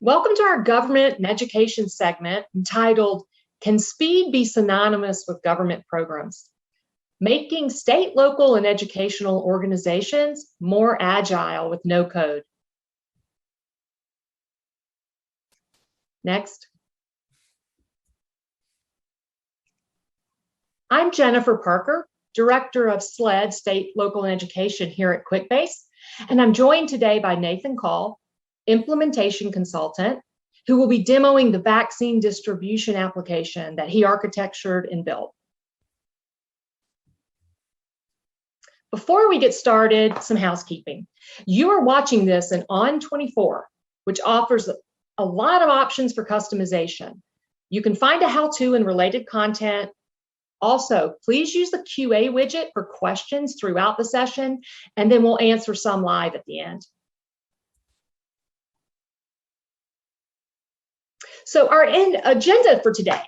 Welcome to our government and education segment entitled, Can Speed Be Synonymous with Government Programs? Making state, local, and educational organizations more agile with no code. Next. I'm Jennifer Parker, Director of SLED, State, Local, and Education here at Quickbase, and I'm joined today by Nathan Call, Implementation Consultant, who will be demoing the vaccine distribution application that he architectured and built. Before we get started, some housekeeping. You are watching this in On24, which offers a lot of options for customization. You can find a how-to and related content. Also, please use the QA widget for questions throughout the session, and then we'll answer some live at the end. So our agenda for today.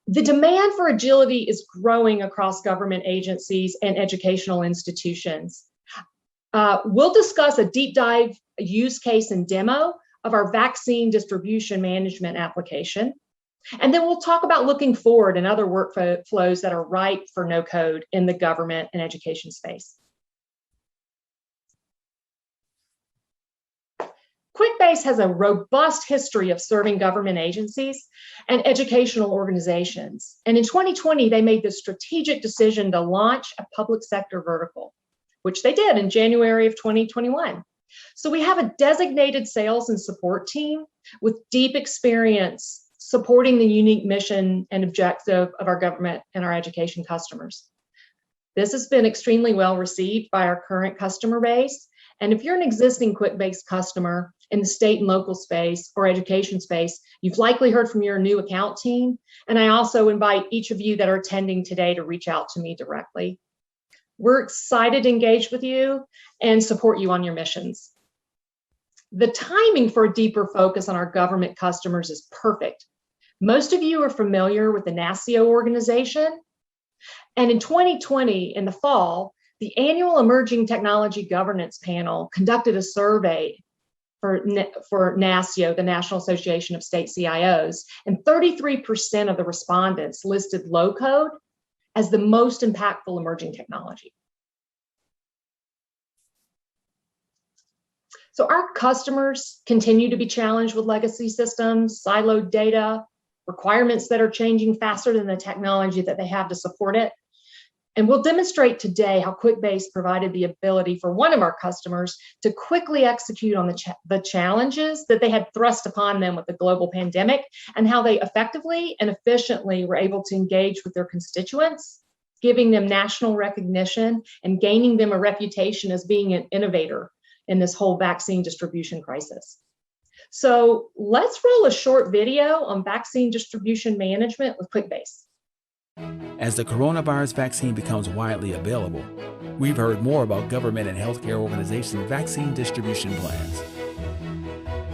The demand for agility is growing across government agencies and educational institutions. We'll discuss a deep dive use case and demo of our vaccine distribution management application. And then we'll talk about looking forward and other workflows that are ripe for no code in the government and education space. Quickbase has a robust history of serving government agencies and educational organizations. And in 2020, they made the strategic decision to launch a public sector vertical, which they did in January of 2021. So we have a designated sales and support team with deep experience supporting the unique mission and objective of our government and our education customers. This has been extremely well received by our current customer base. And if you're an existing Quickbase customer in the state and local space or education space, you've likely heard from your new account team. And I also invite each of you that are attending today to reach out to me directly. We're excited to engage with you and support you on your missions. The timing for a deeper focus on our government customers is perfect. Most of you are familiar with the NASCIO organization. And in 2020, in the fall, the annual Emerging Technology Governance Panel conducted a survey for NASCIO, the National Association of State CIOs, and 33% of the respondents listed low code as the most impactful emerging technology. So our customers continue to be challenged with legacy systems, siloed data, requirements that are changing faster than the technology that they have to support it. And we'll demonstrate today how Quickbase provided the ability for one of our customers to quickly execute on the challenges that they had thrust upon them with the global pandemic, and how they effectively and efficiently were able to engage with their constituents, giving them national recognition and gaining them a reputation as being an innovator in this whole vaccine distribution crisis. So let's roll a short video on vaccine distribution management with Quickbase. As the coronavirus vaccine becomes widely available, we've heard more about government and healthcare organizations' vaccine distribution plans.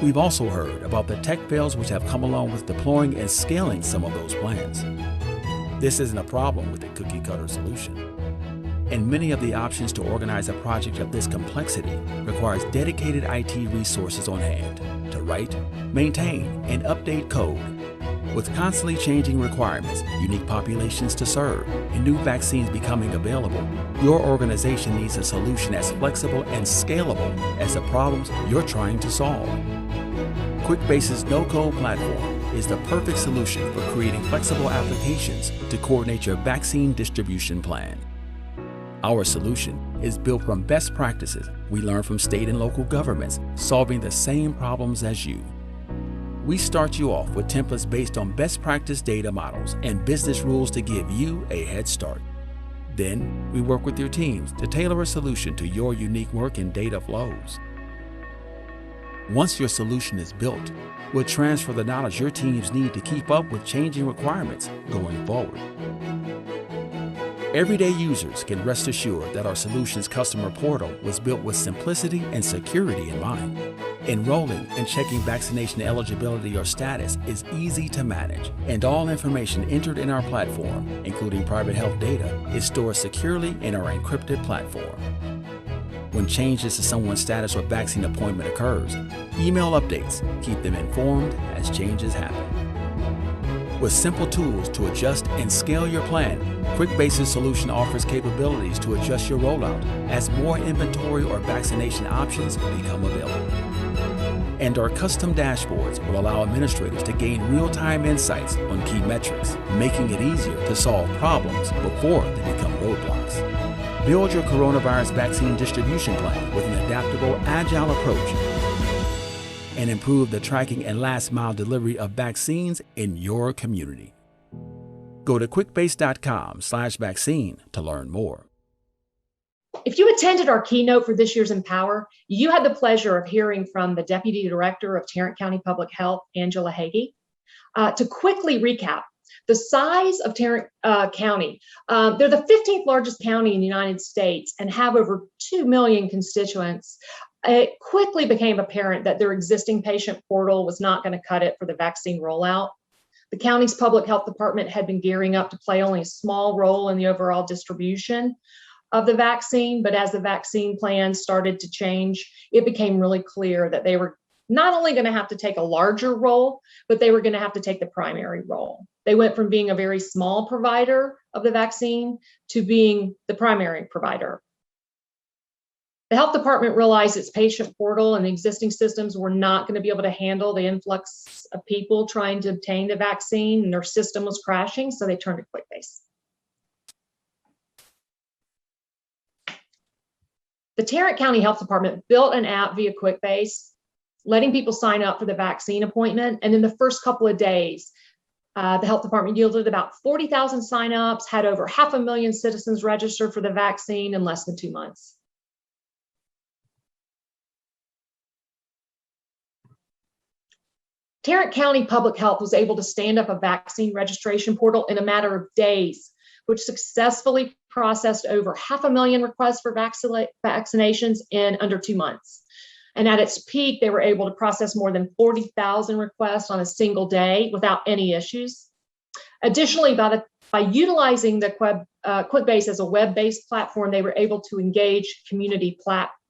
We've also heard about the tech fails which have come along with deploying and scaling some of those plans. This isn't a problem with a cookie-cutter solution. And many of the options to organize a project of this complexity requires dedicated IT resources on hand to write, maintain, and update code. With constantly changing requirements, unique populations to serve, and new vaccines becoming available, your organization needs a solution as flexible and scalable as the problems you're trying to solve. Quickbase's no-code platform is the perfect solution for creating flexible applications to coordinate your vaccine distribution plan. Our solution is built from best practices we learn from state and local governments solving the same problems as you. We start you off with templates based on best practice data models and business rules to give you a head start. Then we work with your teams to tailor a solution to your unique work and data flows. Once your solution is built, we'll transfer the knowledge your teams need to keep up with changing requirements going forward. Everyday users can rest assured that our solution's customer portal was built with simplicity and security in mind. Enrolling and checking vaccination eligibility or status is easy to manage, and all information entered in our platform, including private health data, is stored securely in our encrypted platform. when changes to someone's status or vaccine appointment occurs. Email updates. Keep them informed as changes happen. With simple tools to adjust and scale your plan, Quickbase's solution offers capabilities to adjust your rollout as more inventory or vaccination options become available. And our custom dashboards will allow administrators to gain real-time insights on key metrics, making it easier to solve problems before they become roadblocks. Build your coronavirus vaccine distribution plan with an adaptable, agile approach and improve the tracking and last-mile delivery of vaccines in your community. Go to quickbase.com/vaccine to learn more. If you attended our keynote for this year's Empower, you had the pleasure of hearing from the Deputy Director of Tarrant County Public Health, Angela Hagee. To quickly recap, the size of Tarrant County, they're the 15th largest county in the United States and have over 2 million constituents. It quickly became apparent that their existing patient portal was not going to cut it for the vaccine rollout. The county's public health department had been gearing up to play only a small role in the overall distribution of the vaccine, but as the vaccine plans started to change, it became really clear that they were not only going to have to take a larger role, but they were going to have to take the primary role. They went from being a very small provider of the vaccine to being the primary provider. The health department realized its patient portal and the existing systems were not going to be able to handle the influx of people trying to obtain the vaccine, and their system was crashing, so they turned to Quickbase. The Tarrant County Health Department built an app via Quickbase, letting people sign up for the vaccine appointment. And in the first couple of days, the health department yielded about 40,000 signups, had over 500,000 citizens registered for the vaccine in less than 2 months. Tarrant County Public Health was able to stand up a vaccine registration portal in a matter of days, which successfully processed over 500,000 requests for vaccinations in under 2 months. And at its peak, they were able to process more than 40,000 requests on a single day without any issues. Additionally, by utilizing the Quickbase as a web-based platform, they were able to engage community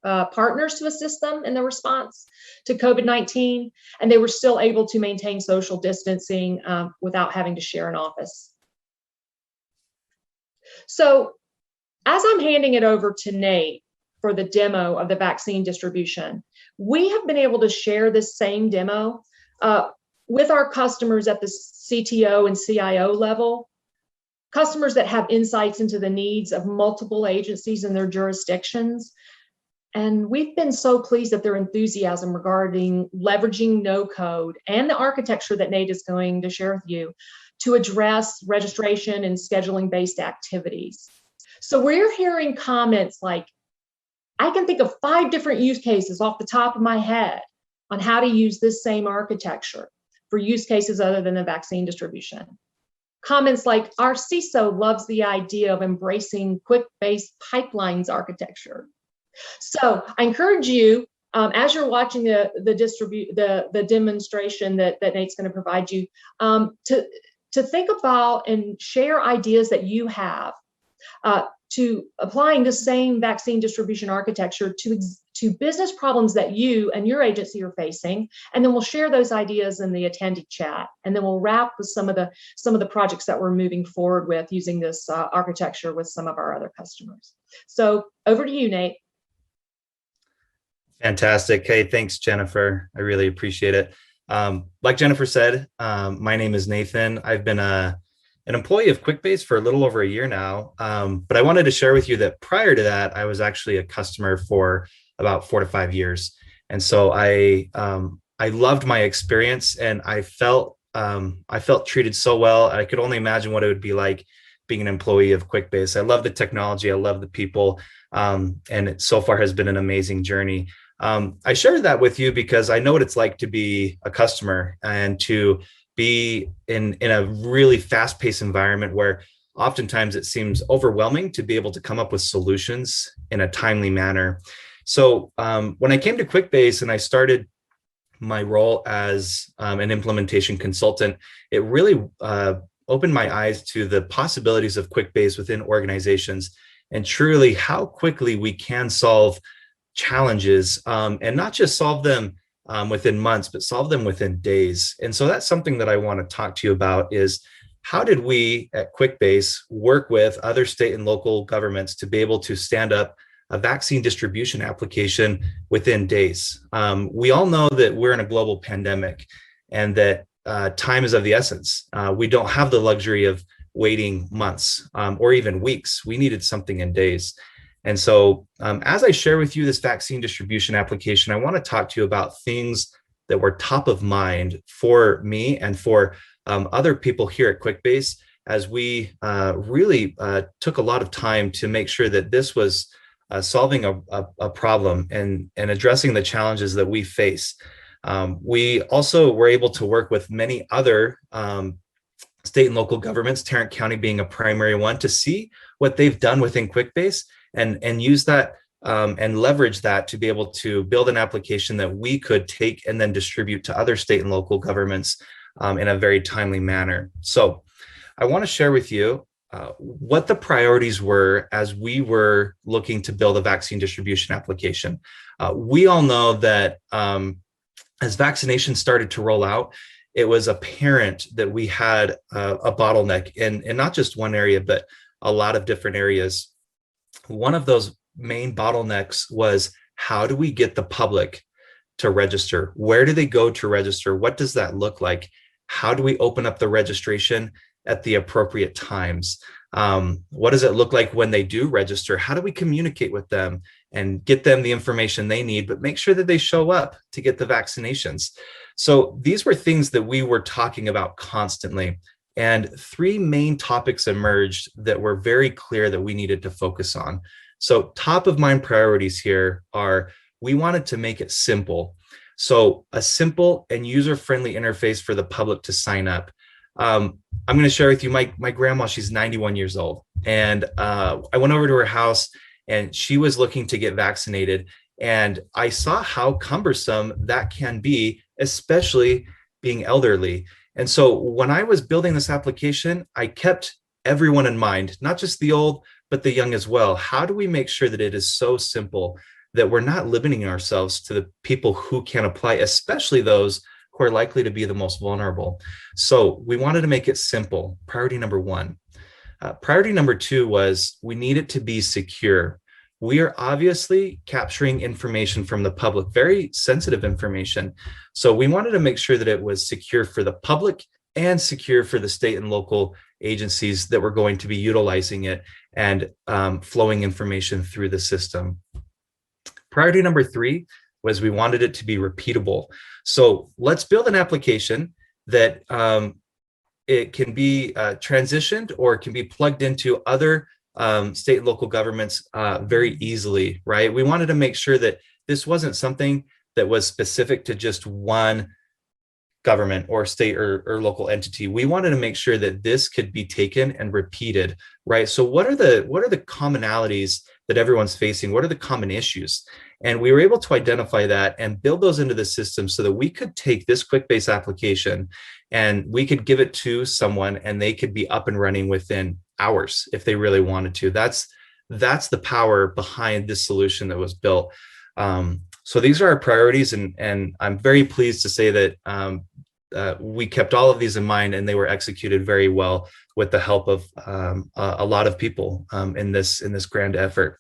partners to assist them in the response to COVID-19, and they were still able to maintain social distancing without having to share an office. So as I'm handing it over to Nate for the demo of the vaccine distribution, we have been able to share this same demo with our customers at the CTO and CIO level, customers that have insights into the needs of multiple agencies in their jurisdictions. And we've been so pleased at their enthusiasm regarding leveraging no code and the architecture that Nate is going to share with you to address registration and scheduling based activities. So we're hearing comments like, I can think of 5 different use cases off the top of my head on how to use this same architecture for use cases other than the vaccine distribution. Comments like, our CISO loves the idea of embracing Quickbase pipelines architecture. So I encourage you, as you're watching the demonstration that Nate's going to provide you, to think about and share ideas that you have to applying the same vaccine distribution architecture to business problems that you and your agency are facing, and then we'll share those ideas in the attendee chat, and then we'll wrap with some of the projects that we're moving forward with using this architecture with some of our other customers. So over to you, Nate. Fantastic. Hey, thanks, Jennifer. I really appreciate it. Like Jennifer said, my name is Nathan. I've been an employee of Quickbase for a little over a year now, but I wanted to share with you that prior to that, I was actually a customer for about 4 to 5 years. And so I loved my experience, and I felt treated so well. I could only imagine what it would be like being an employee of Quickbase. I love the technology. I love the people. And it so far has been an amazing journey. I shared that with you because I know what it's like to be a customer and to be in a really fast-paced environment where oftentimes it seems overwhelming to be able to come up with solutions in a timely manner. So when I came to Quickbase and I started my role as an implementation consultant, it really opened my eyes to the possibilities of Quickbase within organizations and truly how quickly we can solve challenges, and not just solve them within months, but solve them within days. And so that's something that I want to talk to you about is how did we at Quickbase work with other state and local governments to be able to stand up a vaccine distribution application within days? We all know that we're in a global pandemic and that time is of the essence. We don't have the luxury of waiting months or even weeks. We needed something in days. And so as I share with you this vaccine distribution application, I want to talk to you about things that were top of mind for me and for other people here at Quickbase as we really took a lot of time to make sure that this was solving a problem and addressing the challenges that we face. We also were able to work with many other state and local governments, Tarrant County being a primary one, to see what they've done within Quickbase and use that and leverage that to be able to build an application that we could take and then distribute to other state and local governments in a very timely manner. So I want to share with you what the priorities were as we were looking to build a vaccine distribution application. We all know that as vaccinations started to roll out, it was apparent that we had a bottleneck in not just one area, but a lot of different areas. One of those main bottlenecks was, how do we get the public to register? Where do they go to register? What does that look like? How do we open up the registration at the appropriate times? What does it look like when they do register? How do we communicate with them and get them the information they need, but make sure that they show up to get the vaccinations? So these were things that we were talking about constantly. And three main topics emerged that were very clear that we needed to focus on. So top of mind priorities here are, we wanted to make it simple. So a simple and user-friendly interface for the public to sign up. I'm going to share with you, my grandma, she's 91 years old. And I went over to her house and she was looking to get vaccinated. And I saw how cumbersome that can be, especially being elderly. And so when I was building this application, I kept everyone in mind, not just the old, but the young as well. How do we make sure that it is so simple that we're not limiting ourselves to the people who can apply, especially those who are likely to be the most vulnerable? So we wanted to make it simple. Priority number one. Priority number two was, we need it to be secure. We are obviously capturing information from the public, very sensitive information. So we wanted to make sure that it was secure for the public and secure for the state and local agencies that were going to be utilizing it and flowing information through the system. Priority number three was, we wanted it to be repeatable. So let's build an application that it can be transitioned or it can be plugged into other state and local governments very easily, right? We wanted to make sure that this wasn't something that was specific to just one government or state or local entity. We wanted to make sure that this could be taken and repeated, right? So what are the commonalities that everyone's facing? What are the common issues? And we were able to identify that and build those into the system so that we could take this Quickbase application and we could give it to someone and they could be up and running within hours if they really wanted to. That's the power behind this solution that was built. So these are our priorities, and I'm very pleased to say that we kept all of these in mind and they were executed very well with the help of a lot of people in this grand effort.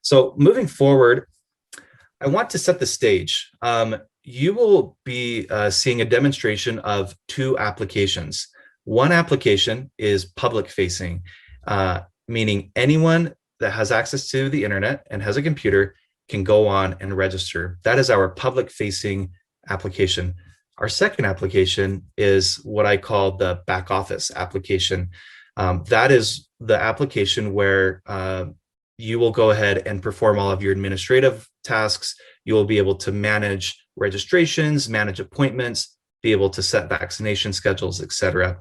So moving forward, I want to set the stage. You will be seeing a demonstration of two applications. One application is public facing, meaning anyone that has access to the internet and has a computer can go on and register. That is our public facing application. Our second application is what I call the back office application. That is the application where you will go ahead and perform all of your administrative tasks. You will be able to manage registrations, manage appointments, be able to set vaccination schedules, etc.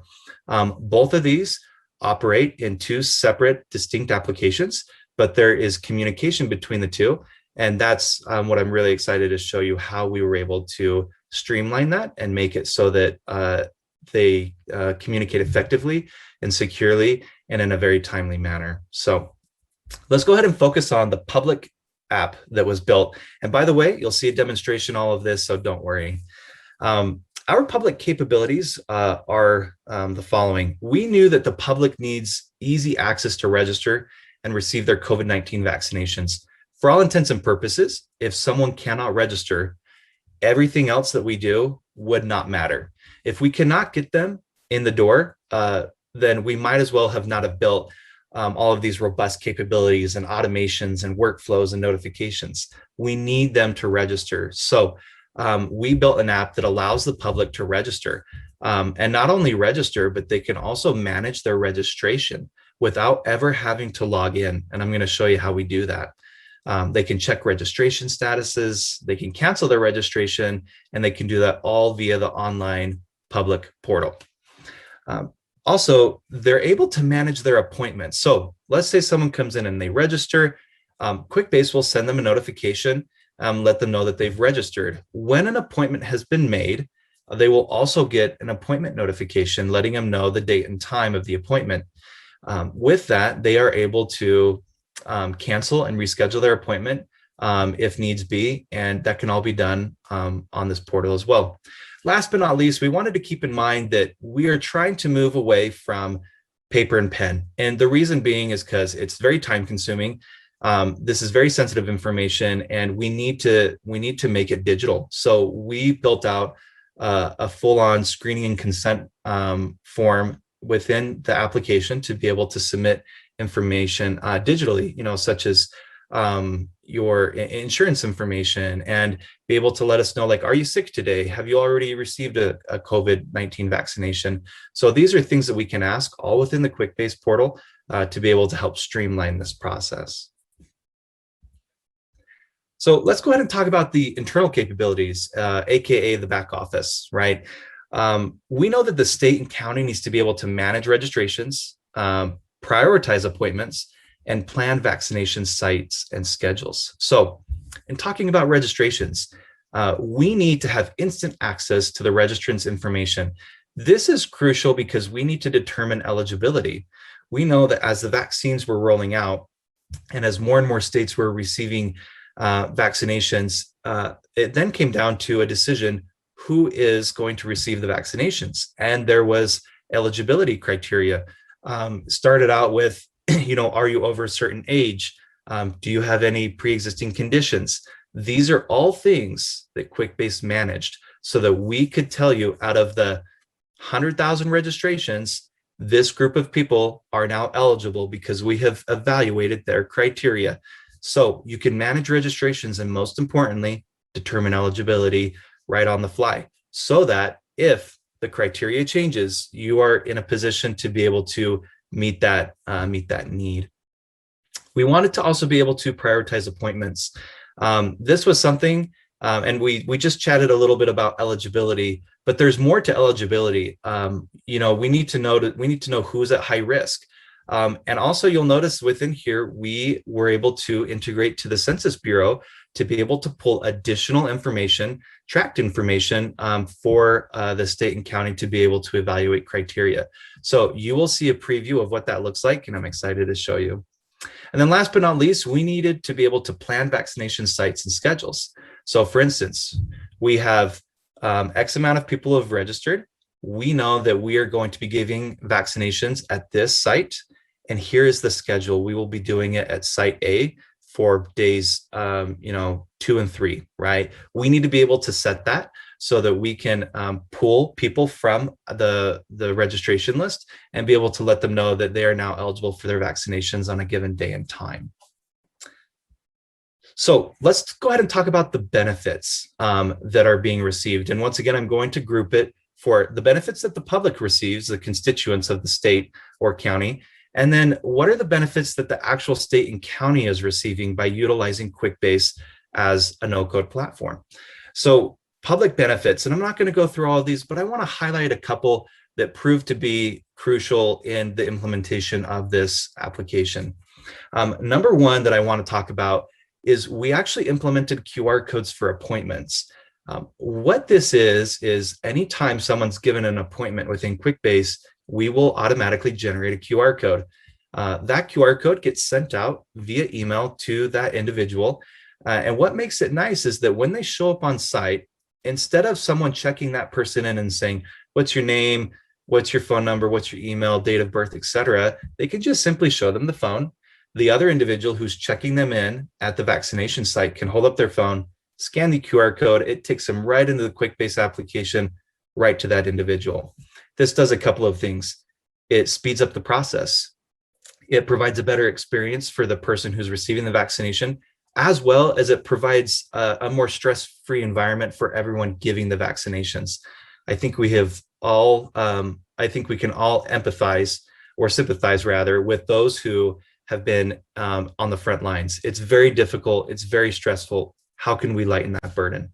Both of these operate in two separate, distinct applications, but there is communication between the two. And that's what I'm really excited to show you, how we were able to streamline that and make it so that they communicate effectively and securely and in a very timely manner. So let's go ahead and focus on the public app that was built. And by the way, you'll see a demonstration all of this, so don't worry. Our public capabilities are the following. We knew that the public needs easy access to register and receive their COVID-19 vaccinations. For all intents and purposes, if someone cannot register, everything else that we do would not matter. If we cannot get them in the door, then we might as well have not have built all of these robust capabilities and automations and workflows and notifications. We need them to register. So we built an app that allows the public to register, and not only register, but they can also manage their registration without ever having to log in. And I'm going to show you how we do that. They can check registration statuses, they can cancel their registration, and they can do that all via the online public portal. Also, they're able to manage their appointments. So let's say someone comes in and they register, Quickbase will send them a notification, let them know that they've registered. When an appointment has been made, they will also get an appointment notification letting them know the date and time of the appointment. With that, they are able to cancel and reschedule their appointment if needs be, and that can all be done on this portal as well. Last but not least, we wanted to keep in mind that we are trying to move away from paper and pen. And the reason being is because it's very time consuming. This is very sensitive information, and we need to make it digital. So we built out a full-on screening and consent form within the application to be able to submit information digitally, such as your insurance information, and be able to let us know, like, are you sick today? Have you already received a COVID-19 vaccination? So these are things that we can ask all within the Quickbase portal to be able to help streamline this process. So let's go ahead and talk about the internal capabilities, AKA the back office, right? We know that the state and county needs to be able to manage registrations, prioritize appointments, and plan vaccination sites and schedules. So in talking about registrations, we need to have instant access to the registrant's information. This is crucial because we need to determine eligibility. We know that as the vaccines were rolling out and as more and more states were receiving vaccinations, it then came down to a decision: who is going to receive the vaccinations? And there was eligibility criteria. Started out with, are you over a certain age? Do you have any pre-existing conditions? These are all things that Quickbase managed so that we could tell you, out of the 100,000 registrations, this group of people are now eligible because we have evaluated their criteria. So you can manage registrations and, most importantly, determine eligibility right on the fly, so that if the criteria changes, you are in a position to be able to meet that need. We wanted to also be able to prioritize appointments. This was something, and we just chatted a little bit about eligibility, but there's more to eligibility. We need to know who's at high risk. And also, you'll notice within here, we were able to integrate to the Census Bureau to be able to pull additional information, tracked information for the state and county to be able to evaluate criteria. So you will see a preview of what that looks like, and I'm excited to show you. And then last but not least, we needed to be able to plan vaccination sites and schedules. So for instance, we have X amount of people who have registered. We know that we are going to be giving vaccinations at this site, and here is the schedule. We will be doing it at site A for days 2 and 3, right? We need to be able to set that so that we can pull people from the registration list and be able to let them know that they are now eligible for their vaccinations on a given day and time. So let's go ahead and talk about the benefits that are being received. And once again, I'm going to group it for the benefits that the public receives, the constituents of the state or county, and then what are the benefits that the actual state and county is receiving by utilizing Quickbase as a no-code platform. So public benefits, and I'm not going to go through all of these, but I want to highlight a couple that prove to be crucial in the implementation of this application. Number one that I want to talk about is we actually implemented QR codes for appointments. What this is anytime someone's given an appointment within Quickbase, we will automatically generate a QR code. That QR code gets sent out via email to that individual. And what makes it nice is that when they show up on site, instead of someone checking that person in and saying, what's your name, what's your phone number, what's your email, date of birth, etc., they can just simply show them the phone. The other individual who's checking them in at the vaccination site can hold up their phone, scan the QR code. It takes them right into the Quickbase application, right to that individual. This does a couple of things. It speeds up the process. It provides a better experience for the person who's receiving the vaccination, as well as it provides a more stress-free environment for everyone giving the vaccinations. I think we have all, I think we can all empathize or sympathize rather with those who have been on the front lines. It's very difficult. It's very stressful. How can we lighten that burden?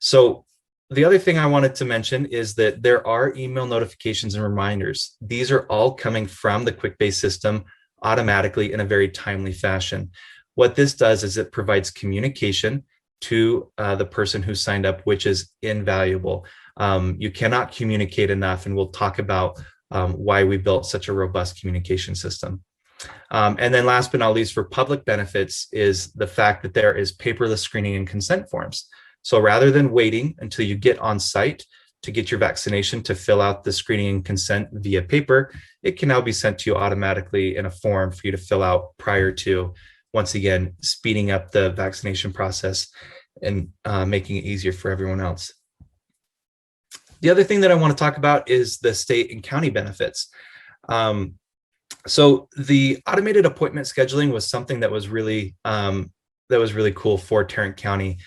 So the other thing I wanted to mention is that there are email notifications and reminders. These are all coming from the Quickbase system automatically in a very timely fashion. What this does is it provides communication to the person who signed up, which is invaluable. You cannot communicate enough, and we'll talk about why we built such a robust communication system. And then last but not least, for public benefits is the fact that there is paperless screening and consent forms. So rather than waiting until you get on site to get your vaccination to fill out the screening and consent via paper, it can now be sent to you automatically in a form for you to fill out prior to, once again, speeding up the vaccination process and making it easier for everyone else. The other thing that I want to talk about is the state and county benefits. So the automated appointment scheduling was something that was really cool for Tarrant County.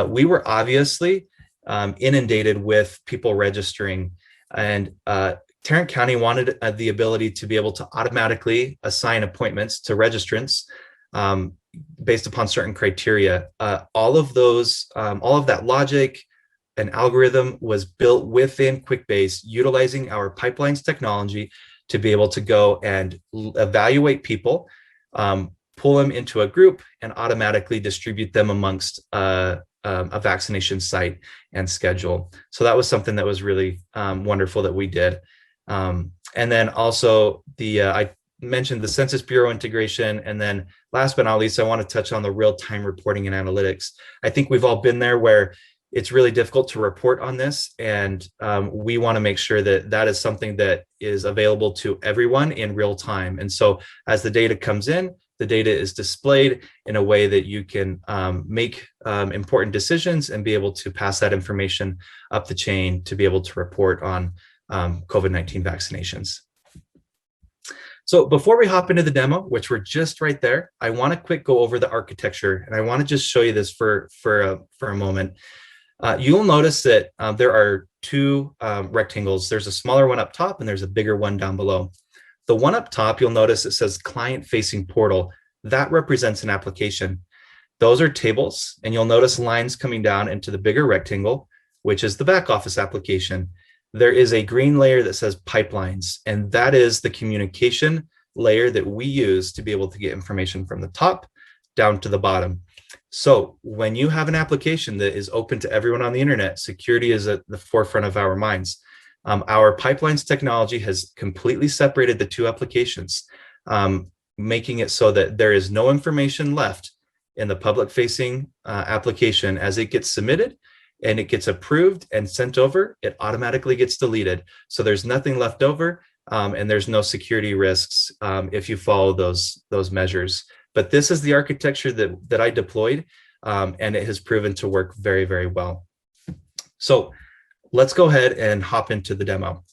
We were obviously inundated with people registering, and Tarrant County wanted the ability to be able to automatically assign appointments to registrants based upon certain criteria. All of that logic and algorithm was built within Quickbase, utilizing our pipelines technology to be able to go and evaluate people, pull them into a group, and automatically distribute them amongst a vaccination site and schedule. So that was something that was really wonderful that we did. And then also I mentioned the Census Bureau integration. And then last but not least, I want to touch on the real-time reporting and analytics. I think we've all been there where it's really difficult to report on this. And we want to make sure that that is something that is available to everyone in real time. And so as the data comes in, the data is displayed in a way that you can make important decisions and be able to pass that information up the chain to be able to report on COVID-19 vaccinations. So before we hop into the demo, which we're just right there, I want to quick go over the architecture, and I want to just show you this for a moment. You'll notice that there are two rectangles. There's a smaller one up top and there's a bigger one down below. The one up top, you'll notice it says client-facing portal. That represents an application. Those are tables, and you'll notice lines coming down into the bigger rectangle, which is the back office application. There is a green layer that says pipelines, and that is the communication layer that we use to be able to get information from the top down to the bottom. So when you have an application that is open to everyone on the internet, security is at the forefront of our minds. Our pipelines technology has completely separated the two applications, making it so that there is no information left in the public-facing application. As it gets submitted and it gets approved and sent over, it automatically gets deleted. So there's nothing left over, and there's no security risks if you follow those measures. But this is the architecture that I deployed, and it has proven to work very, very well. So let's go ahead and hop into the demo.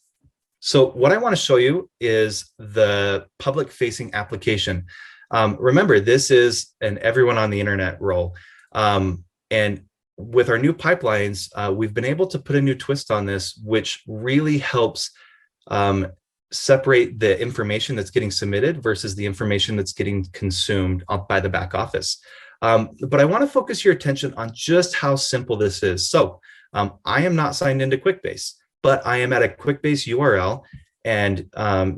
So what I want to show you is the public-facing application. Remember, this is an everyone on the internet role. And with our new pipelines, we've been able to put a new twist on this, which really helps separate the information that's getting submitted versus the information that's getting consumed by the back office. But I want to focus your attention on just how simple this is. So I am not signed into Quickbase, but I am at a Quickbase URL, and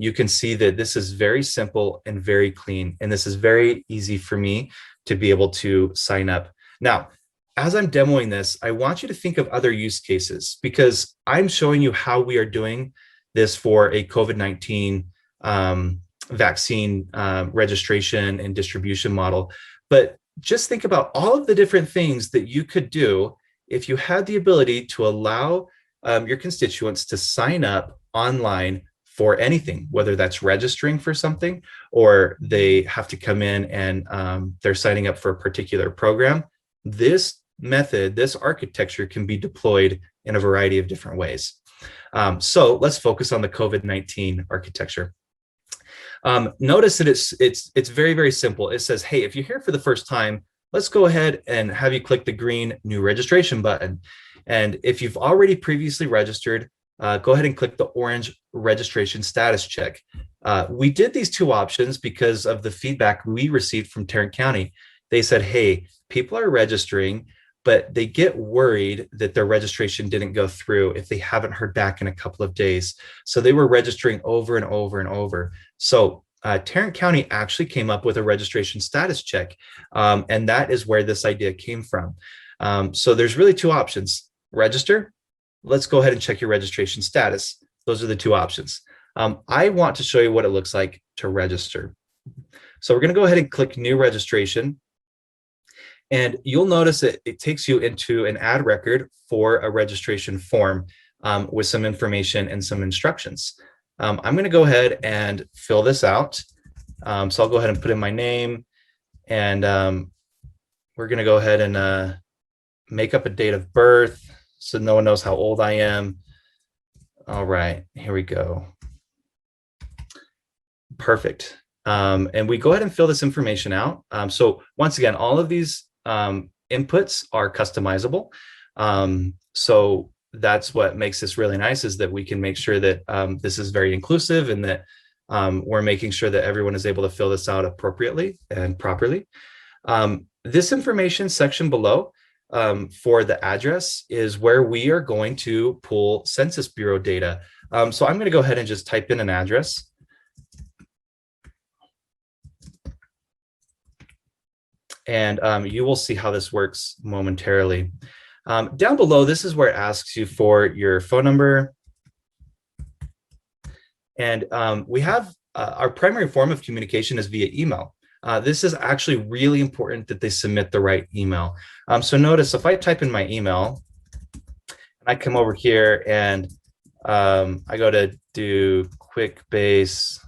you can see that this is very simple and very clean, and this is very easy for me to be able to sign up. Now, as I'm demoing this, I want you to think of other use cases, because I'm showing you how we are doing this for a COVID-19 vaccine registration and distribution model. But just think about all of the different things that you could do if you had the ability to allow your constituents to sign up online for anything, whether that's registering for something or they have to come in and they're signing up for a particular program. This method, this architecture can be deployed in a variety of different ways. So let's focus on the COVID-19 architecture. Notice that it's very, very simple. It says, hey, if you're here for the first time, let's go ahead and have you click the green new registration button. And if you've already previously registered, go ahead and click the orange registration status check. We did these two options because of the feedback we received from Tarrant County. They said, hey, people are registering, but they get worried that their registration didn't go through if they haven't heard back in a couple of days. So they were registering over and over and over. So Tarrant County actually came up with a registration status check. And that is where this idea came from. So there's really two options: register. Let's go ahead and check your registration status. Those are the two options. I want to show you what it looks like to register. So we're going to go ahead and click new registration. And you'll notice that it takes you into an ad record for a registration form with some information and some instructions. I'm going to go ahead and fill this out. So I'll go ahead and put in my name, and we're going to go ahead and make up a date of birth so no one knows how old I am. All right, here we go. Perfect. And we go ahead and fill this information out. So once again, all of these inputs are customizable. So that's what makes this really nice, is that we can make sure that this is very inclusive, and that we're making sure that everyone is able to fill this out appropriately and properly. This information section below for the address is where we are going to pull Census Bureau data. So I'm going to go ahead and just type in an address. And you will see how this works momentarily. Down below, this is where it asks you for your phone number. And we have our primary form of communication is via email. This is actually really important that they submit the right email. So notice if I type in my email, I come over here and I go to do quickbase.com,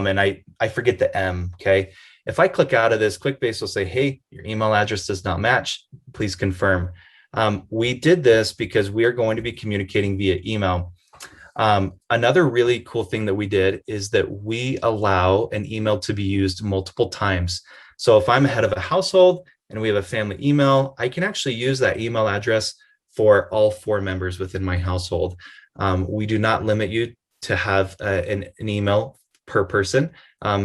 and I forget the M, okay? If I click out of this, Quickbase will say, hey, your email address does not match. Please confirm. We did this because we are going to be communicating via email. Another really cool thing that we did is that we allow an email to be used multiple times. So if I'm head of a household and we have a family email, I can actually use that email address for all 4 members within my household. We do not limit you to have an email per person,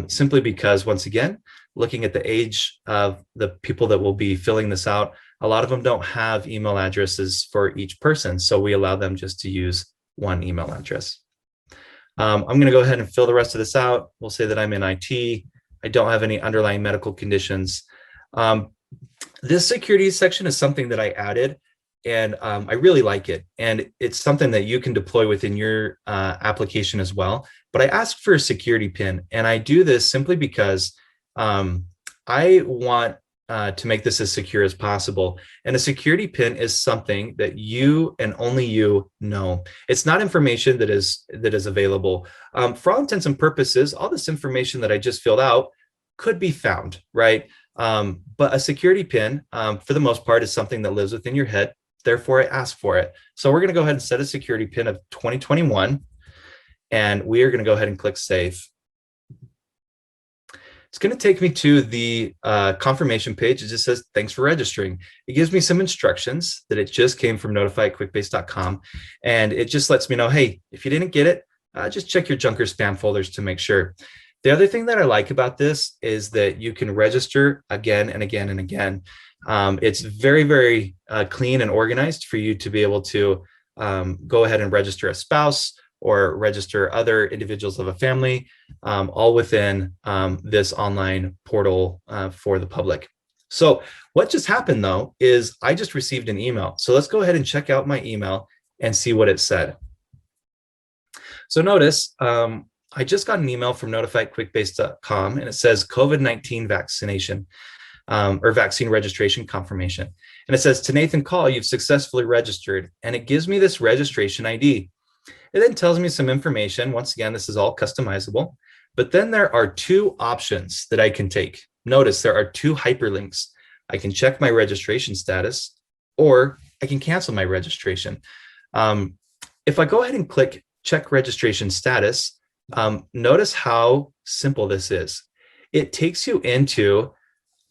simply because, once again, looking at the age of the people that will be filling this out, a lot of them don't have email addresses for each person. So we allow them just to use one email address. I'm going to go ahead and fill the rest of this out. We'll say that I'm in IT. I don't have any underlying medical conditions. This security section is something that I added, and I really like it. And it's something that you can deploy within your application as well. But I asked for a security pin, and I do this simply because I want to make this as secure as possible. And a security pin is something that you and only you know. It's not information that is available. For all intents and purposes, all this information that I just filled out could be found, right? But a security pin, for the most part, is something that lives within your head. Therefore, I ask for it. So we're going to go ahead and set a security pin of 2021, and we are going to go ahead and click Save. It's going to take me to the confirmation page. It just says, thanks for registering. It gives me some instructions that it just came from notify@quickbase.com. And it just lets me know, hey, if you didn't get it, just check your junk or spam folders to make sure. The other thing that I like about this is that you can register again and again and again. It's very, very clean and organized for you to be able to go ahead and register a spouse or register other individuals of a family, all within this online portal for the public. So what just happened, though, is I just received an email. So let's go ahead and check out my email and see what it said. So notice I just got an email from notifyquickbase.com, and it says COVID-19 vaccination or vaccine registration confirmation. And it says, to Nathan Call, you've successfully registered. And it gives me this registration ID. It then tells me some information. Once again, this is all customizable. But then there are two options that I can take. Notice there are two hyperlinks. I can check my registration status, or I can cancel my registration. If I go ahead and click check registration status, notice how simple this is. It takes you into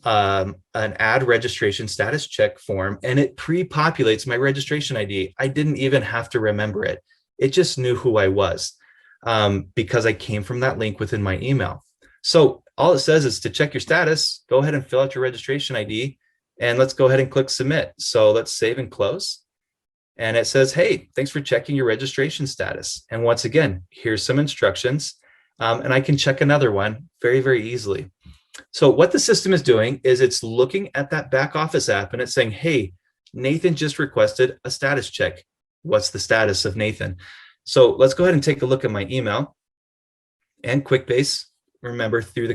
an add registration status check form, and it pre-populates my registration ID. I didn't even have to remember it. It just knew who I was because I came from that link within my email. So all it says is to check your status, go ahead and fill out your registration ID, and let's go ahead and click submit. So let's save and close. And it says, hey, thanks for checking your registration status. And once again, here's some instructions. And I can check another one very, very easily. So what the system is doing is it's looking at that back office app and it's saying, hey, Nathan just requested a status check. What's the status of Nathan? So let's go ahead and take a look at my email and Quickbase. Remember, through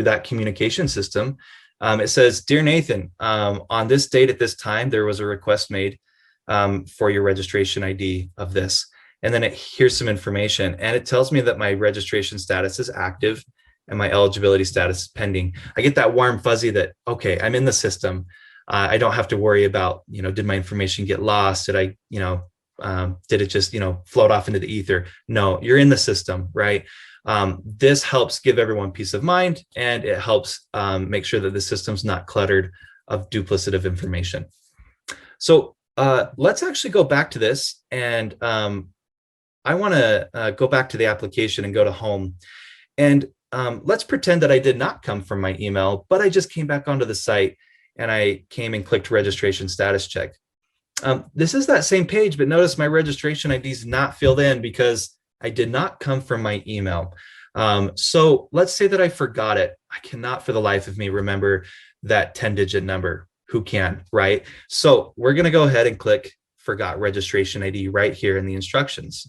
that communication system, it says, dear Nathan, on this date at this time, there was a request made for your registration ID of this. And then here's some information, and it tells me that my registration status is active and my eligibility status is pending. I get that warm fuzzy that, okay, I'm in the system. I don't have to worry about, did my information get lost? Did I, did it just, float off into the ether? No, you're in the system, right? This helps give everyone peace of mind, and it helps make sure that the system's not cluttered of duplicative information. So let's actually go back to this, and I want to go back to the application and go to home. And let's pretend that I did not come from my email, but I just came back onto the site and I came and clicked registration status check. This is that same page, but notice my registration ID is not filled in because I did not come from my email. So let's say that I forgot it. I cannot for the life of me remember that 10-digit number. Who can, right? So we're going to go ahead and click forgot registration ID right here in the instructions.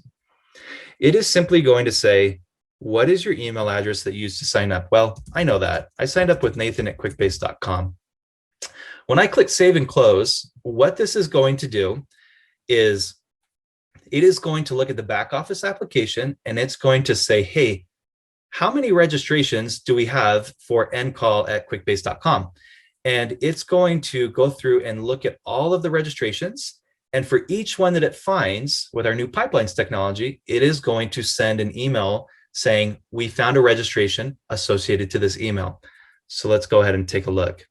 It is simply going to say, what is your email address that you used to sign up? Well, I know that. I signed up with Nathan@quickbase.com. When I click save and close, what this is going to do is it is going to look at the back office application, and it's going to say, hey, how many registrations do we have for ncall@quickbase.com? And it's going to go through and look at all of the registrations. And for each one that it finds with our new pipelines technology, it is going to send an email saying, we found a registration associated to this email. So let's go ahead and take a look.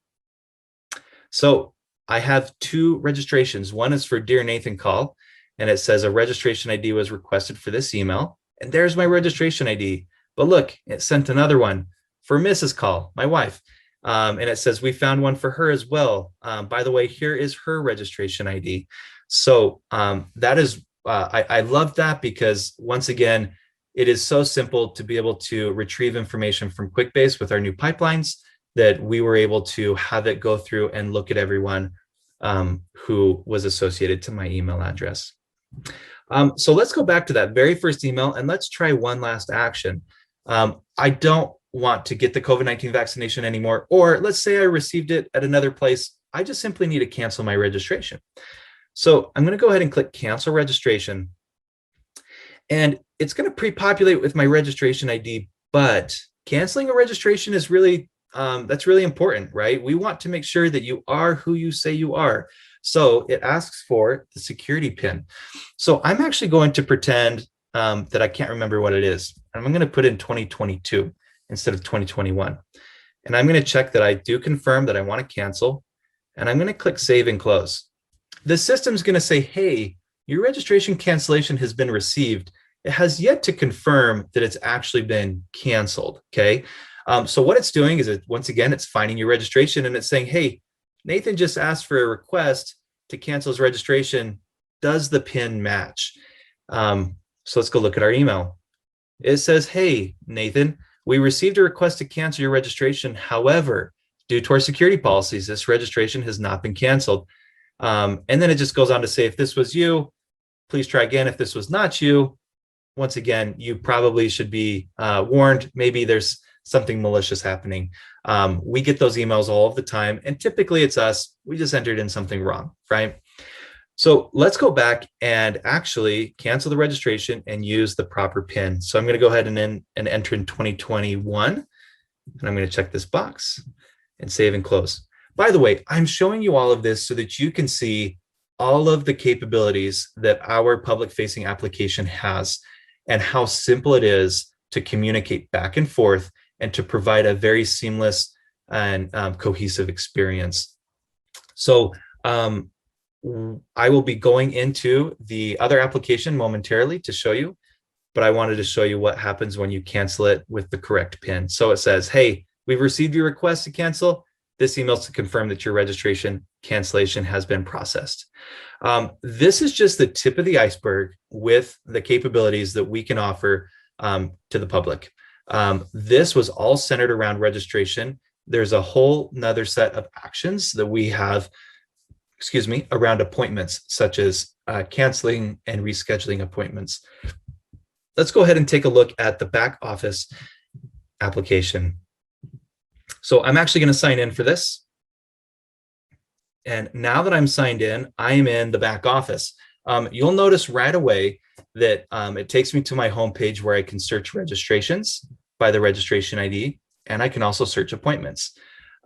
So I have two registrations. One is for Dear Nathan Call, and it says a registration ID was requested for this email. And there's my registration ID. But look, it sent another one for Mrs. Call, my wife. And it says we found one for her as well. By the way, here is her registration ID. So that is, I love that because once again, it is so simple to be able to retrieve information from Quickbase with our new pipelines that we were able to have it go through and look at everyone who was associated to my email address. So let's go back to that very first email and let's try one last action. I don't want to get the COVID-19 vaccination anymore, or let's say I received it at another place. I just simply need to cancel my registration. So I'm going to go ahead and click cancel registration, and it's going to pre-populate with my registration ID, but canceling a registration is really, that's really important, right? We want to make sure that you are who you say you are. So it asks for the security PIN. So I'm actually going to pretend that I can't remember what it is. I'm going to put in 2022 instead of 2021. And I'm going to check that I do confirm that I want to cancel. And I'm going to click save and close. The system's going to say, hey, your registration cancellation has been received. It has yet to confirm that it's actually been canceled. Okay. So what it's doing is once again, it's finding your registration and it's saying, hey, Nathan just asked for a request to cancel his registration. Does the PIN match? So let's go look at our email. It says, hey, Nathan, we received a request to cancel your registration. However, due to our security policies, this registration has not been canceled. And then it just goes on to say, if this was you, please try again. If this was not you, once again, you probably should be warned. Maybe there's something malicious happening. We get those emails all of the time, and typically it's us. We just entered in something wrong, right? So let's go back and actually cancel the registration and use the proper PIN. So I'm going to go ahead and enter in 2021, and I'm going to check this box and save and close. By the way, I'm showing you all of this so that you can see all of the capabilities that our public-facing application has and how simple it is to communicate back and forth and to provide a very seamless and cohesive experience. So I will be going into the other application momentarily to show you, but I wanted to show you what happens when you cancel it with the correct PIN. So it says, hey, we've received your request to cancel. This email is to confirm that your registration cancellation has been processed. This is just the tip of the iceberg with the capabilities that we can offer to the public. This was all centered around registration. There's a whole nother set of actions that we have, around appointments, such as canceling and rescheduling appointments. Let's go ahead and take a look at the back office application. So I'm actually going to sign in for this. And now that I'm signed in, I am in the back office. You'll notice right away that it takes me to my homepage where I can search registrations by the registration ID, and I can also search appointments.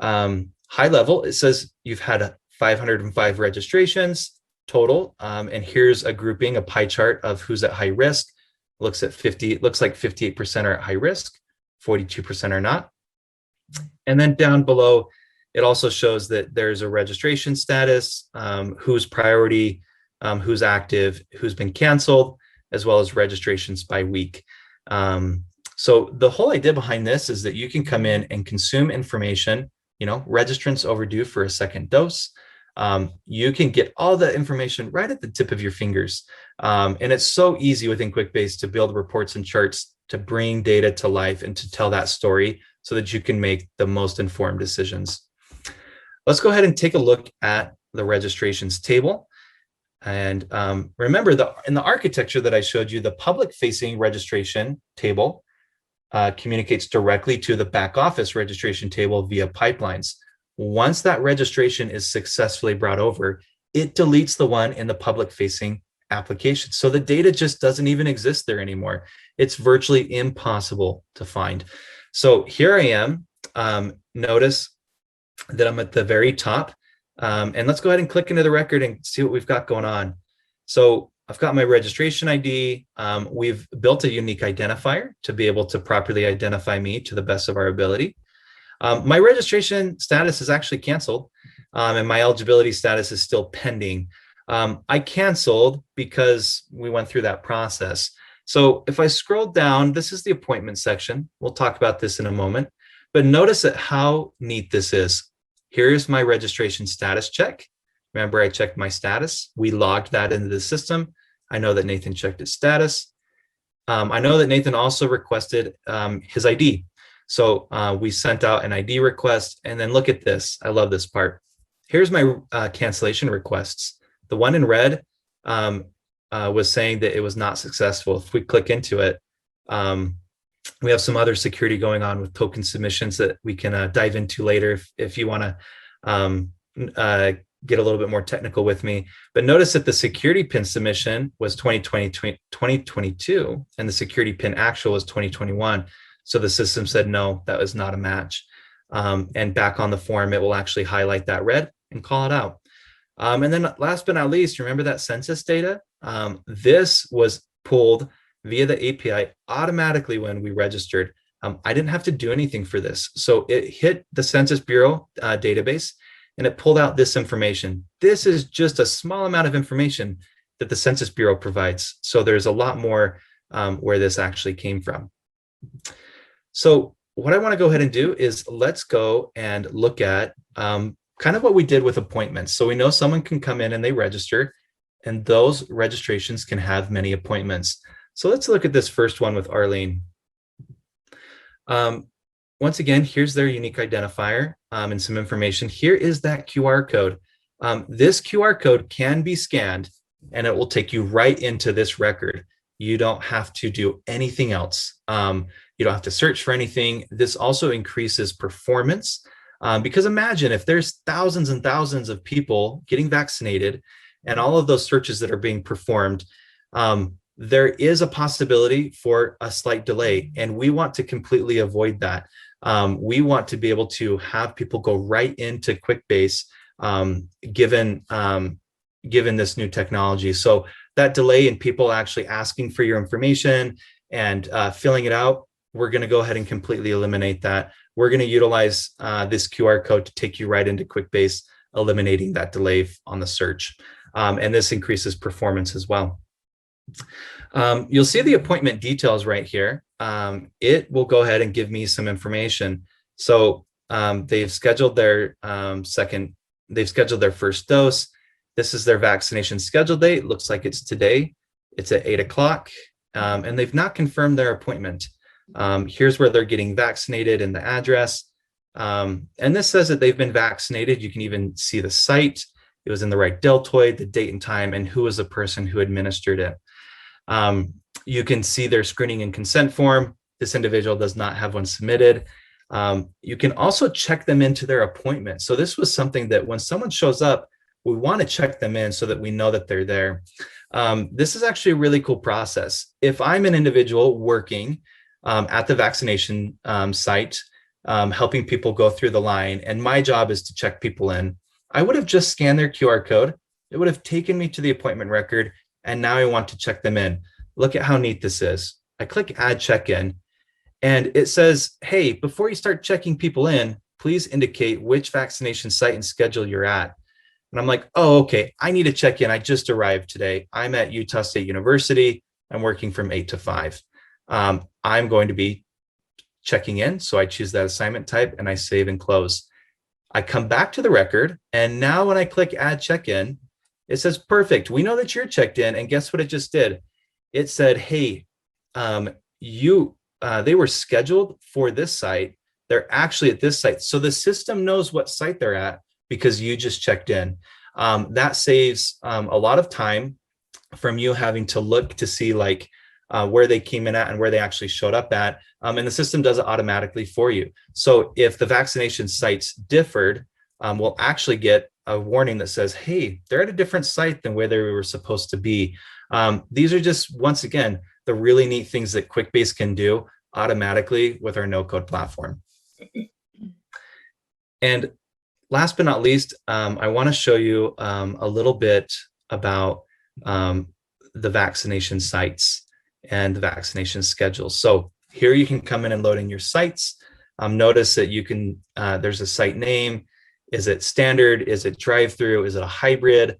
High level, it says you've had 505 registrations total, and here's a grouping, a pie chart of who's at high risk. Looks like 58% are at high risk, 42% are not. And then down below, it also shows that there's a registration status, who's priority, who's active, who's been canceled, as well as registrations by week. So the whole idea behind this is that you can come in and consume information, registrants overdue for a second dose. You can get all the information right at the tip of your fingers. And it's so easy within Quickbase to build reports and charts to bring data to life and to tell that story so that you can make the most informed decisions. Let's go ahead and take a look at the registrations table. And remember, in the architecture that I showed you, the public-facing registration table communicates directly to the back office registration table via pipelines. Once that registration is successfully brought over, it deletes the one in the public-facing application. So the data just doesn't even exist there anymore. It's virtually impossible to find. So here I am. Notice that I'm at the very top. And let's go ahead and click into the record and see what we've got going on. So I've got my registration ID. We've built a unique identifier to be able to properly identify me to the best of our ability. My registration status is actually canceled, and my eligibility status is still pending. I canceled because we went through that process. So if I scroll down, this is the appointment section. We'll talk about this in a moment, but notice that how neat this is. Here's my registration status check. Remember, I checked my status. We logged that into the system. I know that Nathan checked his status. I know that Nathan also requested his ID. So we sent out an ID request, and then look at this. I love this part. Here's my cancellation requests. The one in red was saying that it was not successful. If we click into it, we have some other security going on with token submissions that we can dive into later if you want to get a little bit more technical with me. But notice that the security pin submission was 2022, and the security pin actual was 2021. So the system said, no, that was not a match. And back on the form, it will actually highlight that red and call it out. And then last but not least, remember that census data? This was pulled via the API automatically when we registered. I didn't have to do anything for this. So it hit the Census Bureau database, and it pulled out this information. This is just a small amount of information that the Census Bureau provides. So there's a lot more where this actually came from. So what I want to go ahead and do is let's go and look at kind of what we did with appointments. So we know someone can come in and they register, and those registrations can have many appointments. So let's look at this first one with Arlene. Once again, here's their unique identifier and some information. Here is that QR code. This QR code can be scanned, and it will take you right into this record. You don't have to do anything else. You don't have to search for anything. This also increases performance, because imagine if there's thousands and thousands of people getting vaccinated and all of those searches that are being performed, there is a possibility for a slight delay, and we want to completely avoid that. We want to be able to have people go right into Quickbase, given this new technology. So that delay in people actually asking for your information and filling it out, we're going to go ahead and completely eliminate that. We're going to utilize this QR code to take you right into Quickbase, eliminating that delay on the search. And this increases performance as well. You'll see the appointment details right here. It will go ahead and give me some information. So they've scheduled their first dose. This is their vaccination schedule date. Looks like it's today. It's at 8 o'clock. And they've not confirmed their appointment. Here's where they're getting vaccinated and the address. And this says that they've been vaccinated. You can even see the site. It was in the right deltoid, the date and time, and who was the person who administered it. You can see their screening and consent form. This individual does not have one submitted. You can also check them into their appointment. So this was something that when someone shows up, we want to check them in so that we know that they're there. This is actually a really cool process. If I'm an individual working at the vaccination site, helping people go through the line, and my job is to check people in, I would have just scanned their QR code. It would have taken me to the appointment record, and now I want to check them in. Look at how neat this is. I click Add Check-in, and it says, hey, before you start checking people in, please indicate which vaccination site and schedule you're at. And I'm like, oh, okay, I need to check in. I just arrived today. I'm at Utah State University. I'm working from 8 to 5. I'm going to be checking in. So I choose that assignment type and I save and close. I come back to the record. And now when I click Add Check-in, it says, perfect. We know that you're checked in. And guess what it just did? It said, hey, they were scheduled for this site. They're actually at this site. So the system knows what site they're at because you just checked in. That saves a lot of time from you having to look to see like where they came in at and where they actually showed up at. And the system does it automatically for you. So if the vaccination sites differed, we'll actually get a warning that says, hey, they're at a different site than where they were supposed to be. These are just, once again, the really neat things that Quickbase can do automatically with our no-code platform. And last but not least, I want to show you a little bit about the vaccination sites and the vaccination schedules. So here you can come in and load in your sites. Notice that you can, there's a site name. Is it standard? Is it drive-through? Is it a hybrid?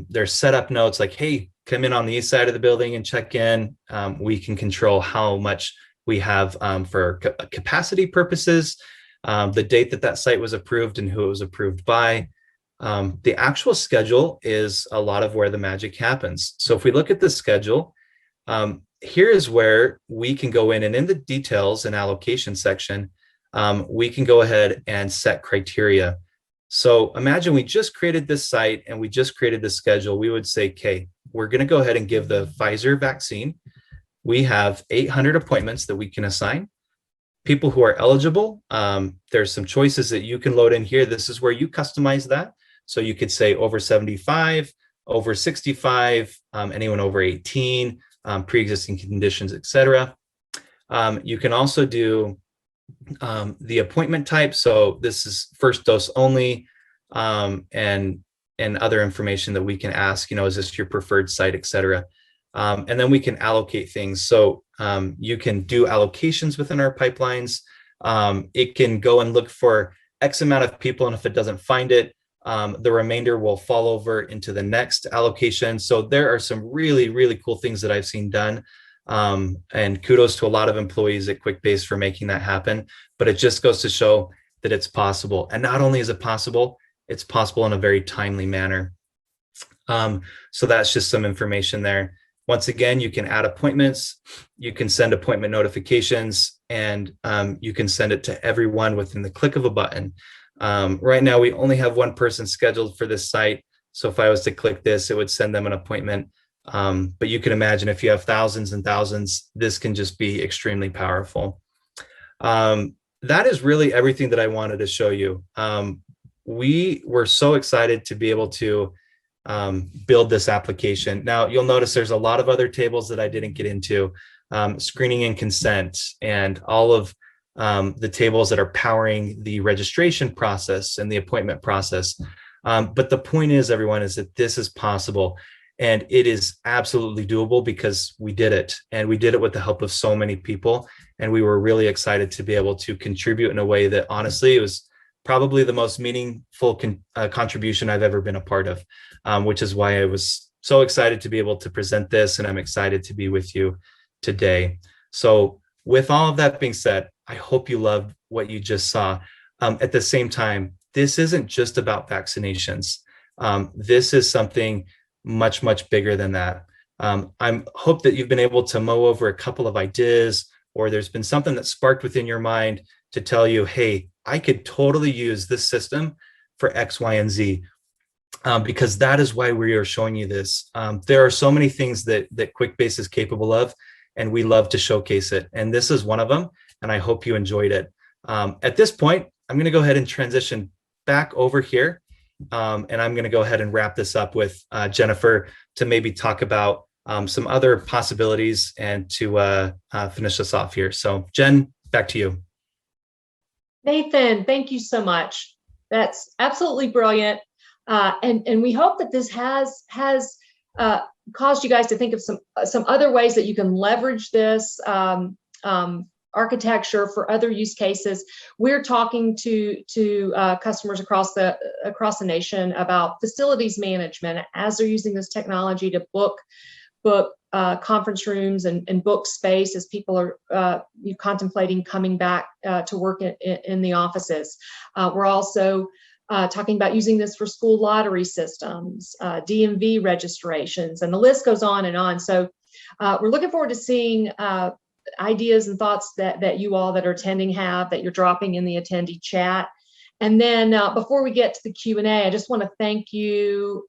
There's setup notes like, hey, come in on the east side of the building and check in. We can control how much we have for capacity purposes, the date that that site was approved and who it was approved by. The actual schedule is a lot of where the magic happens. So if we look at the schedule, here is where we can go in, and in the details and allocation section, we can go ahead and set criteria. So imagine we just created this site and we just created the schedule. We would say, okay, we're going to go ahead and give the Pfizer vaccine. We have 800 appointments that we can assign. People who are eligible, there's some choices that you can load in here. This is where you customize that. So you could say over 75, over 65, anyone over 18, pre-existing conditions, etc. You can also do the appointment type. So this is first dose only, and other information that we can ask, is this your preferred site, etc. And then we can allocate things. So you can do allocations within our pipelines. It can go and look for X amount of people, and if it doesn't find it, the remainder will fall over into the next allocation. So there are some really, really cool things that I've seen done. And kudos to a lot of employees at Quickbase for making that happen. But it just goes to show that it's possible. And not only is it possible, it's possible in a very timely manner. So that's just some information there. Once again, you can add appointments, you can send appointment notifications, and you can send it to everyone within the click of a button. Right now, we only have one person scheduled for this site. So if I was to click this, it would send them an appointment. But you can imagine if you have thousands and thousands, this can just be extremely powerful. That is really everything that I wanted to show you. We were so excited to be able to build this application. Now, you'll notice there's a lot of other tables that I didn't get into, screening and consent, and all of the tables that are powering the registration process and the appointment process. But the point is, everyone, is that this is possible. And it is absolutely doable because we did it, and we did it with the help of so many people. And we were really excited to be able to contribute in a way that, honestly, it was probably the most meaningful contribution I've ever been a part of, which is why I was so excited to be able to present this. And I'm excited to be with you today. So with all of that being said, I hope you loved what you just saw. At the same time, this isn't just about vaccinations. This is something much, much bigger than that. I hope that you've been able to mull over a couple of ideas, or there's been something that sparked within your mind to tell you, hey, I could totally use this system for X, Y, and Z, because that is why we are showing you this. There are so many things that Quickbase is capable of, and we love to showcase it. And this is one of them, and I hope you enjoyed it. At this point, I'm going to go ahead and transition back over here. And I'm going to go ahead and wrap this up with Jennifer to maybe talk about some other possibilities and to finish us off here. So Jen, back to you. Nathan, thank you so much. That's absolutely brilliant. And we hope that this has caused you guys to think of some other ways that you can leverage this architecture for other use cases. We're talking to customers across the nation about facilities management as they're using this technology to book conference rooms and book space as people are contemplating coming back to work in the offices. We're also talking about using this for school lottery systems, DMV registrations, and the list goes on and on. So we're looking forward to seeing ideas and thoughts that you all that are attending have, that you're dropping in the attendee chat. And then before we get to the Q&A, I just want to thank you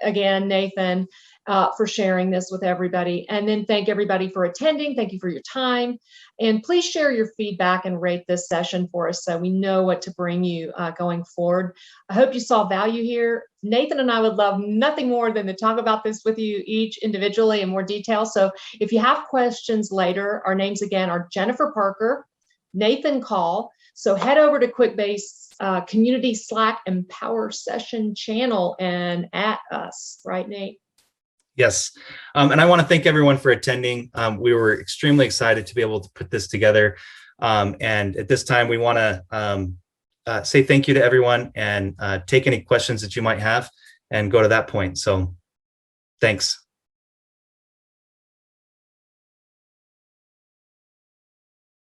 again, Nathan, for sharing this with everybody. And then thank everybody for attending. Thank you for your time. And please share your feedback and rate this session for us so we know what to bring you going forward. I hope you saw value here. Nathan and I would love nothing more than to talk about this with you each individually in more detail. So if you have questions later, our names again are Jennifer Parker, Nathan Call. So head over to Quickbase Community Slack Empower Session channel and at us, right, Nate? Yes. And I want to thank everyone for attending. We were extremely excited to be able to put this together. And at this time, we want to say thank you to everyone and take any questions that you might have and go to that point. So thanks.